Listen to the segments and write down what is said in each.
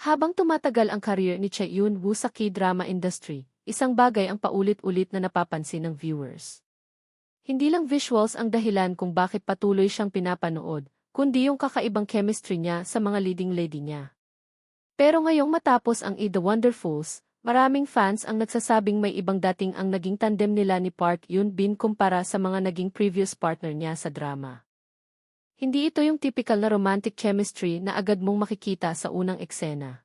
Habang tumatagal ang career ni Chae Yun-woo sa K-drama industry, isang bagay ang paulit-ulit na napapansin ng viewers. Hindi lang visuals ang dahilan kung bakit patuloy siyang pinapanood, kundi yung kakaibang chemistry niya sa mga leading lady niya. Pero ngayong matapos ang The Wonderfuls, maraming fans ang nagsasabing may ibang dating ang naging tandem nila ni Park Yoon-bin kumpara sa mga naging previous partner niya sa drama. Hindi ito yung typical na romantic chemistry na agad mong makikita sa unang eksena.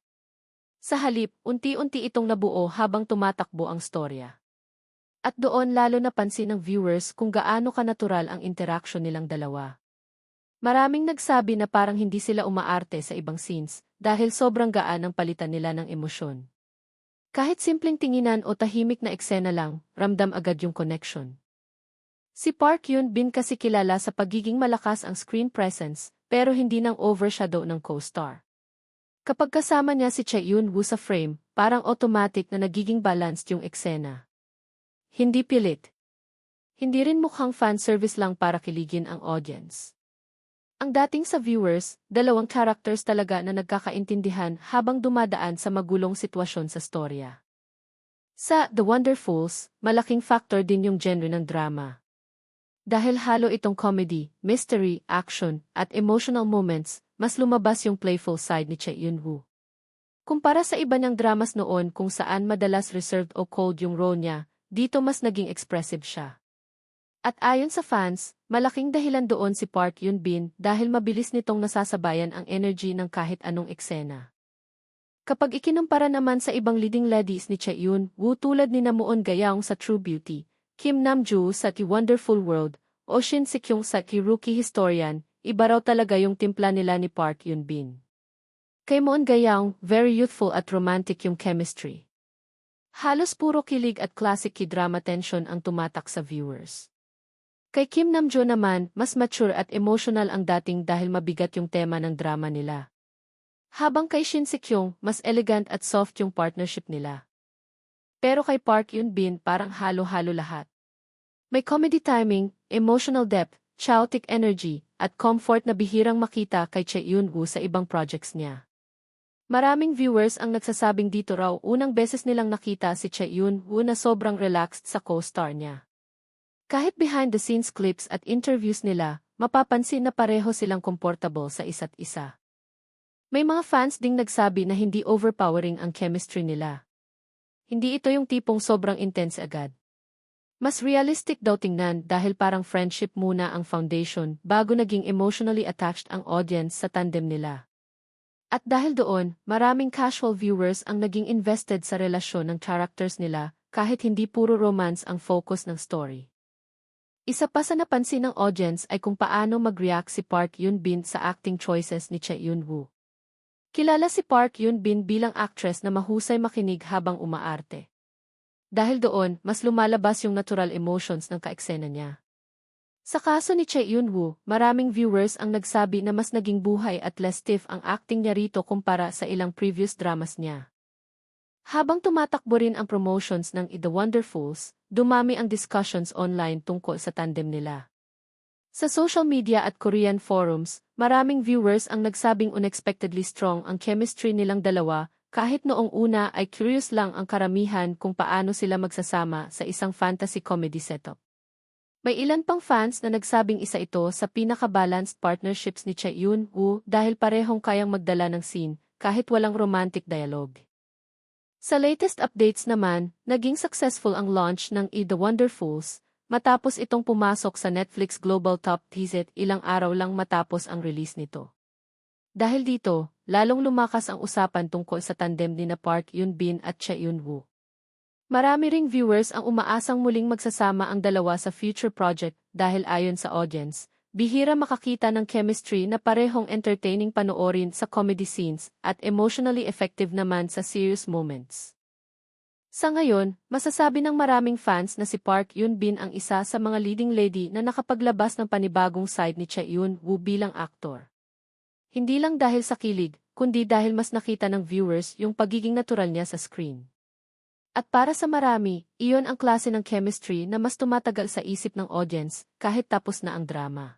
Sa halip, unti-unti itong nabuo habang tumatakbo ang storya. At doon lalo napansin ng viewers kung gaano kanatural ang interaction nilang dalawa. Maraming nagsabi na parang hindi sila umaarte sa ibang scenes dahil sobrang gaan ang palitan nila ng emosyon. Kahit simpleng tinginan o tahimik na eksena lang, ramdam agad yung connection. Si Park Yoon-bin kasi kilala sa pagiging malakas ang screen presence, pero hindi nang overshadow ng co-star. Kapag kasama niya si Chae Yun-woo sa frame, parang automatic na nagiging balanced yung eksena. Hindi pilit. Hindi rin mukhang fanservice lang para kiligin ang audience. Ang dating sa viewers, dalawang characters talaga na nagkakaintindihan habang dumadaan sa magulong sitwasyon sa storya. Sa The Wonderfuls, malaking factor din yung genre ng drama. Dahil halo itong comedy, mystery, action, at emotional moments, mas lumabas yung playful side ni Chae Yun-woo. Kumpara sa iba niyang dramas noon kung saan madalas reserved o cold yung role niya, dito mas naging expressive siya. At ayon sa fans, malaking dahilan doon si Park Yoon-bin dahil mabilis nitong nasasabayan ang energy ng kahit anong eksena. Kapag ikinumpara naman sa ibang leading ladies ni Chae Yun-woo tulad ni Moon Ga-young sa True Beauty, Kim Nam-joo sa The Wonderful World, o Shin Si-kyung sa The Rookie Historian, iba raw talaga yung timpla nila ni Park Yoon-bin. Kay Moon Ga-young, very youthful at romantic yung chemistry. Halos puro kilig at classic K-drama tension ang tumatak sa viewers. Kay Kim Nam-joo naman, mas mature at emotional ang dating dahil mabigat yung tema ng drama nila. Habang kay Shin Si-kyung, mas elegant at soft yung partnership nila. Pero kay Park Yoon-bin parang halo-halo lahat. May comedy timing, emotional depth, chaotic energy, at comfort na bihirang makita kay Chae Yun-woo sa ibang projects niya. Maraming viewers ang nagsasabing dito raw unang beses nilang nakita si Chae Yun-woo na sobrang relaxed sa co-star niya. Kahit behind-the-scenes clips at interviews nila, mapapansin na pareho silang comfortable sa isa't isa. May mga fans ding nagsabi na hindi overpowering ang chemistry nila. Hindi ito yung tipong sobrang intense agad. Mas realistic daw tingnan dahil parang friendship muna ang foundation bago naging emotionally attached ang audience sa tandem nila. At dahil doon, maraming casual viewers ang naging invested sa relasyon ng characters nila kahit hindi puro romance ang focus ng story. Isa pa sa napansin ng audience ay kung paano mag-react si Park Yoon-bin sa acting choices ni Chae Yun-woo. Kilala si Park Yoon-bin bilang actress na mahusay makinig habang umaarte. Dahil doon, mas lumalabas yung natural emotions ng kaeksena niya. Sa kaso ni Chae Yun-woo, maraming viewers ang nagsabi na mas naging buhay at less stiff ang acting niya rito kumpara sa ilang previous dramas niya. Habang tumatakbo rin ang promotions ng The Wonderfuls, dumami ang discussions online tungkol sa tandem nila. Sa social media at Korean forums, maraming viewers ang nagsabing unexpectedly strong ang chemistry nilang dalawa, kahit noong una ay curious lang ang karamihan kung paano sila magsasama sa isang fantasy comedy setup. May ilan pang fans na nagsabing isa ito sa pinaka-balanced partnerships ni Chae Yun-woo dahil parehong kayang magdala ng scene kahit walang romantic dialogue. Sa latest updates naman, naging successful ang launch ng The Wonderfuls, matapos itong pumasok sa Netflix Global Top 10 ilang araw lang matapos ang release nito. Dahil dito, lalong lumakas ang usapan tungkol sa tandem ni Park Yoon-bin at Chae Yun-woo. Marami ring viewers ang umaasang muling magsasama ang dalawa sa future project dahil ayon sa audience, bihira makakita ng chemistry na parehong entertaining panoorin sa comedy scenes at emotionally effective naman sa serious moments. Sa ngayon, masasabi ng maraming fans na si Park Yoon-bin ang isa sa mga leading lady na nakapaglabas ng panibagong side ni Chae Yun-woo bilang aktor. Hindi lang dahil sa kilig, kundi dahil mas nakita ng viewers yung pagiging natural niya sa screen. At para sa marami, iyon ang klase ng chemistry na mas tumatagal sa isip ng audience kahit tapos na ang drama.